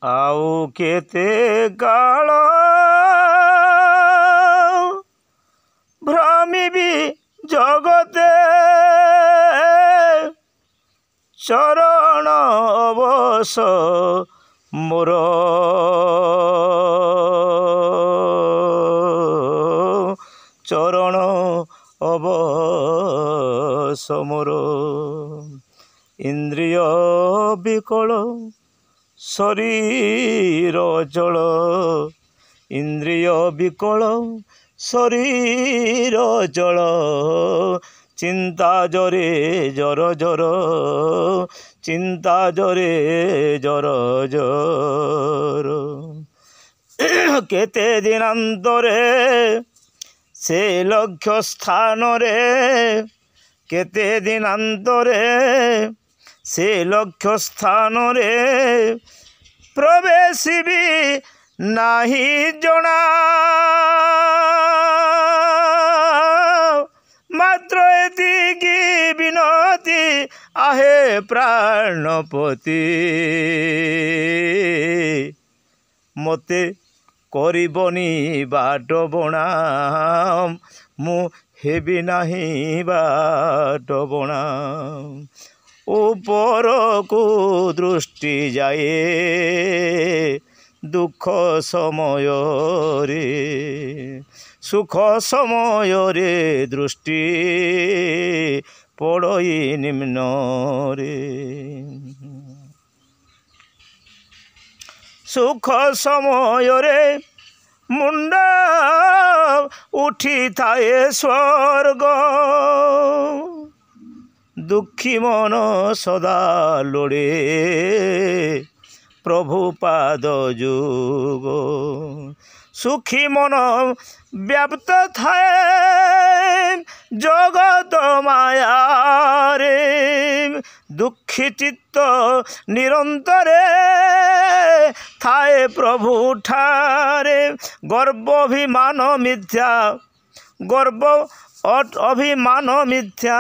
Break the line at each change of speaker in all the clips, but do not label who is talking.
ଆଉ କେତେ କାଳ ଭ୍ରମିବି ଜଗତେ ଚରଣ ଅବଶ ମୋର ଚରଣ ଅବଶ ମୋର ଇନ୍ଦ୍ରିୟ ବିକଳ ଶରୀର ଜଳ ଇନ୍ଦ୍ରିୟ ବିକଳ ଶରୀର ଜଳ ଚିନ୍ତା ଜରେ ଜର ଜର ଚିନ୍ତା ଜରେ ଜର ଜର କେତେ ଦିନାନ୍ତରେ ସେ ଲକ୍ଷ୍ୟ ସ୍ଥାନରେ କେତେ ଦିନାନ୍ତରେ ସେ ଲକ୍ଷ୍ୟ ସ୍ଥାନରେ ପ୍ରବେଶିବି ନାହିଁ ଜଣା ମାତ୍ର ଏତିକି ବିନତି ଆହେ ପ୍ରାଣପତି ମୋତେ କରିବନି ବାଟ ବଣା ମୁଁ ହେବି ନାହିଁ ବାଟ ବଣା ଉପରକୁ ଦୃଷ୍ଟି ଯାଏ ଦୁଃଖ ସମୟରେ ସୁଖ ସମୟରେ ଦୃଷ୍ଟି ପଡ଼ଇ ନିମ୍ନରେ ସୁଖ ସମୟରେ ମୁଣ୍ଡ ଉଠିଥାଏ ସ୍ୱର୍ଗ ଦୁଃଖୀ ମନ ସଦା ଲୋଡ଼େ ପ୍ରଭୁ ପାଦ ଯୁଗ ସୁଖୀ ମନ ବ୍ୟାପ୍ତ ଥାଏ ଜଗତ ମାୟାରେ ଦୁଃଖୀ ଚିତ୍ତ ନିରନ୍ତରେ ଥାଏ ପ୍ରଭୁ ଠାରେ ଗର୍ବ ଅଭିମାନ ମିଥ୍ୟା ଗର୍ବ ଅଭିମାନ ମିଥ୍ୟା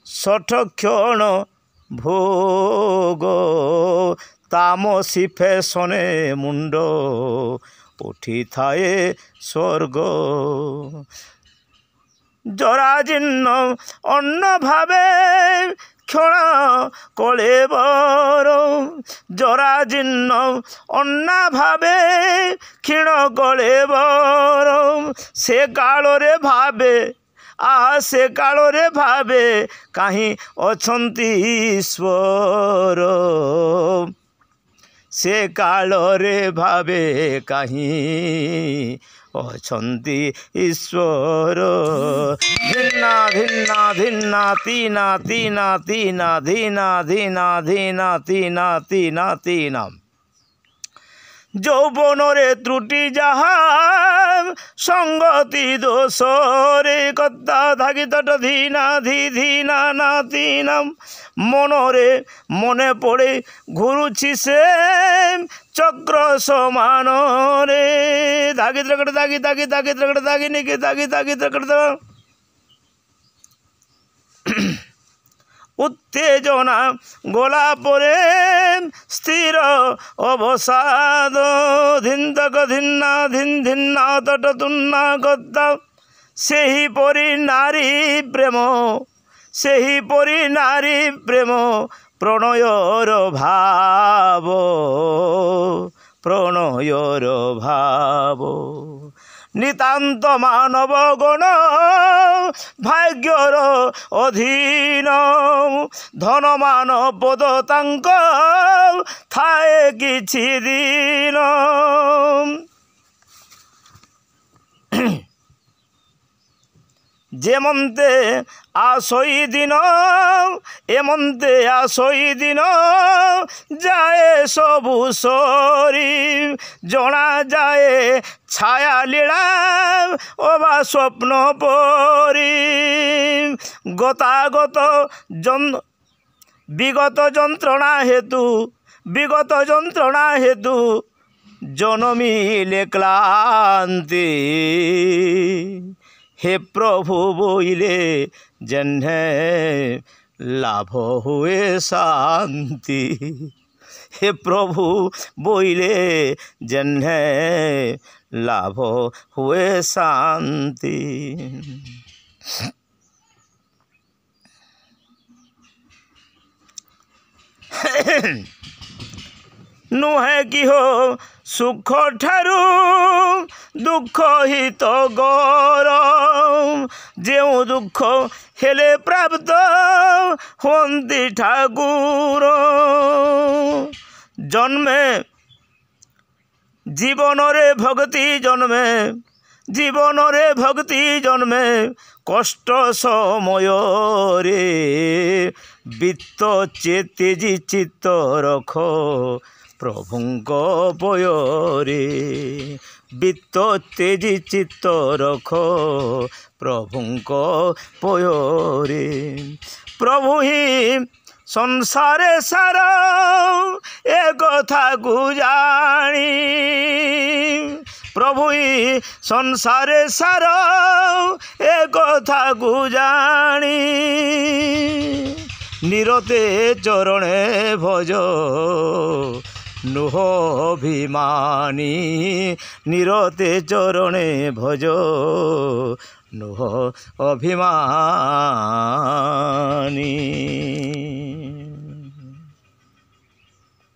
ସଠକ୍ଷଣ ଭୋଗ ତାମସୀ ଫେଶନେ ମୁଣ୍ଡ ଉଠିଥାଏ ସ୍ୱର୍ଗ ଜରାଜୀର୍ଣ୍ଣ ଅନ୍ନ ଭାବେ କ୍ଷଣ କଳେବର ଜରାଜୀର୍ଣ୍ଣ ଅନ୍ନ ଭାବେ କ୍ଷୀଣ କଳେବର ସେ କାଳରେ ଭାବେ ସେ କାଳରେ ଭାବେ କାହିଁ ଅଛନ୍ତି ଈଶ୍ୱର ସେ କାଳରେ ଭାବେ କାହିଁ ଅଛନ୍ତି ଈଶ୍ୱର ଧିନା ଧିନା ଧିନା ତିନା ତିନା ତିନା ଧିନା ଧିନା ଧିନା ତିନା ତିନା ତିନା ଯୌବନରେ ତ୍ରୁଟି ଯାହା ସଙ୍ଗତି ଦୋଷରେ କର୍ତ୍ତା ଧାଗିତଟ ଧିନା ଧି ଧିନା ନା ତିନା ମନରେ ମନେ ପଡ଼େ ଘୁରୁଛି ସେ ଚକ୍ର ସମାନରେ ଧାଗି ତ୍ରକଟ ଦାଗି ଦାଗି ଦାଗି ତ୍ରକଟ ଦାଗି ନିକି ଦାଗି ଦାଗି ତ୍ରକଟ ଉତ୍ତେଜନା ଗଲା ପରେ ସ୍ଥିର ଅବସାଦ ଧିନ୍ତକ ଧିନ୍ନା ଧିନ୍ ଧିନ୍ନା ତଟ ତୁନ୍ନା କର୍ତ୍ତା ସେହିପରି ନାରୀ ପ୍ରେମ ସେହିପରି ନାରୀ ପ୍ରେମ ପ୍ରଣୟର ଭାବ ପ୍ରଣୟର ଭାବ ନିତାନ୍ତ ମାନବ ଗଣ ଭାଗ୍ୟର ଅଧୀନ ଧନମାନ ପଦ ତାଙ୍କ ଥାଏ କିଛି ଦିନ যেমন্তে আসই দিন এমন্তে আসই দিন যায় সবু সরি জনা যায় ছায়া লীলা অবা স্বপ্ন পরি গতাগত বিগত যন্ত্রণা হেতু জনমিলে ক্লান্তি हे प्रभु बोइले जन्हे लाभ हुए शांति हे प्रभु बोइले जेन्हे लाभ हुए शांति। नुहे कि हो सुख ठारू दुख ही तो गौरव, जेउ दुख हेले प्राप्त होंती ठाकुर। जन्मे जीवन रे भक्ति जन्मे, जीवन रे भक्ति जन्मे कष्ट समय रे, वित्त चेतेजी चित्त रख प्रभुंक पୟରେ। वित्त तेजी चित्त रख प्रभुंक पୟରେ। प्रभु ही संसारे सार ए कथा को जानी, प्रभु ही संसारे सार ए कथा को जानी। निरते चरणे भज नुह अभिमानी, निरते चरणे भज नुह अभिमानी।